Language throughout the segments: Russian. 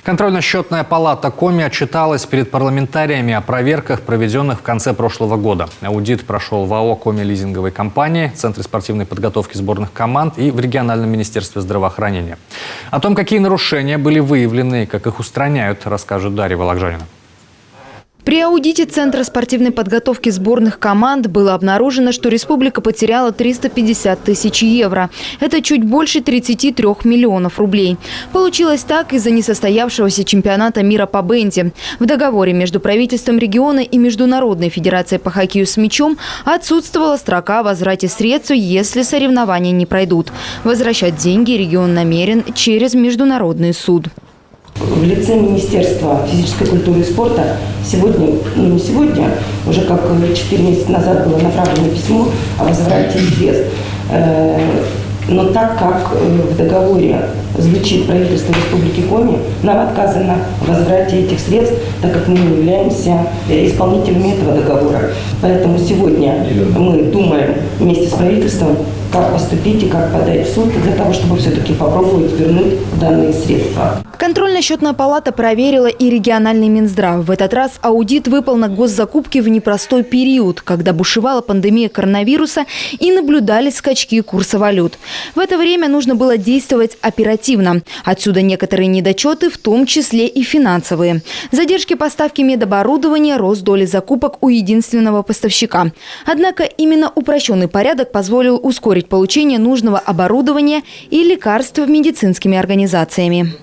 Контрольно-счетная палата Коми отчиталась перед парламентариями о проверках, проведенных в конце прошлого года. Аудит прошел в АО «Коми лизинговой компании», Центре спортивной подготовки сборных команд и в региональном министерстве здравоохранения. О том, какие нарушения были выявлены и как их устраняют, расскажет Дарья Вологжанина. При аудите Центра спортивной подготовки сборных команд было обнаружено, что республика потеряла 350 тысяч евро. Это чуть больше 33 миллионов рублей. Получилось так из-за несостоявшегося чемпионата мира по бенди. В договоре между правительством региона и Международной федерацией по хоккею с мячом отсутствовала строка о возврате средств, если соревнования не пройдут. Возвращать деньги регион намерен через международный суд. В лице Министерства физической культуры и спорта уже как 4 месяца назад было направлено письмо о возврате средств. Но так как в договоре звучит правительство Республики Коми, нам отказано в возврате этих средств, так как мы не являемся исполнителями этого договора. Поэтому сегодня мы думаем вместе с правительством, как поступить и как подать в суд для того, чтобы все-таки попробовать вернуть данные средства. Контрольно-счетная палата проверила и региональный Минздрав. В этот раз аудит выпал на госзакупки в непростой период, когда бушевала пандемия коронавируса и наблюдались скачки курса валют. В это время нужно было действовать оперативно. Отсюда некоторые недочеты, в том числе и финансовые. Задержки поставки медоборудования, рост доли закупок у единственного поставщика. Однако именно упрощенный порядок позволил ускорить получение нужного оборудования и лекарств медицинскими организациями.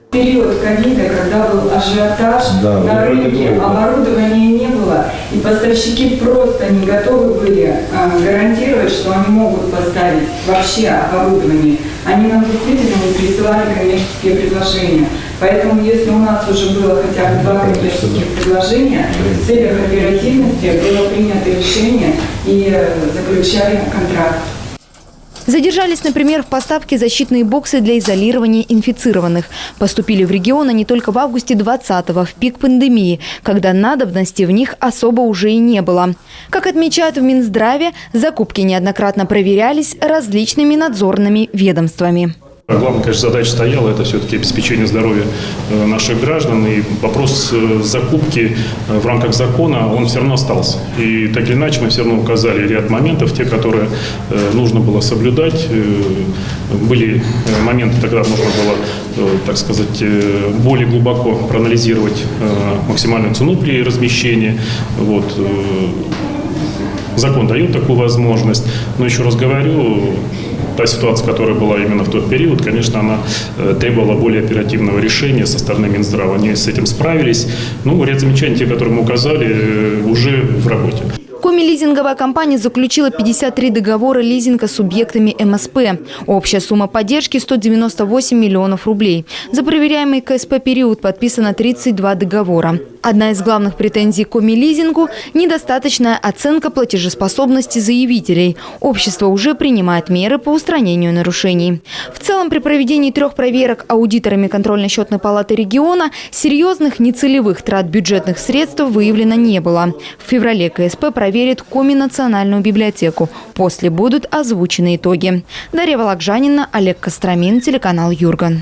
В период ковида, когда был ажиотаж на рынке, оборудования не было, и поставщики просто не готовы были гарантировать, что они могут поставить вообще оборудование. Они нам действительно не присылали коммерческие предложения. Поэтому, если у нас уже было хотя бы 2 коммерческих предложения, в целях оперативности было принято решение и заключали контракт. Задержались, например, в поставке защитные боксы для изолирования инфицированных. Поступили в регион они только в августе 2020-го, в пик пандемии, когда надобности в них особо уже и не было. Как отмечают в Минздраве, закупки неоднократно проверялись различными надзорными ведомствами. Главная, конечно, задача стояла – это все-таки обеспечение здоровья наших граждан. И вопрос закупки в рамках закона, он все равно остался. И так или иначе мы все равно указали ряд моментов, те, которые нужно было соблюдать. Были моменты, тогда нужно было, так сказать, более глубоко проанализировать максимальную цену при размещении. Вот. Закон дает такую возможность. Но еще раз говорю, та ситуация, которая была именно в тот период, конечно, она требовала более оперативного решения со стороны Минздрава. Они с этим справились. Ну, ряд замечаний, те, которые мы указали, уже в работе. Коми лизинговая компания заключила 53 договора лизинга с субъектами МСП. Общая сумма поддержки – 198 миллионов рублей. За проверяемый КСП период подписано 32 договора. Одна из главных претензий к Коми лизингу – недостаточная оценка платежеспособности заявителей. Общество уже принимает меры по устранению нарушений. В целом, при проведении 3 проверок аудиторами контрольно-счетной палаты региона серьезных нецелевых трат бюджетных средств выявлено не было. В феврале КСП проверит Коми национальную библиотеку. После будут озвучены итоги. Дарья Вологжанина, Олег Костромин, телеканал Юрган.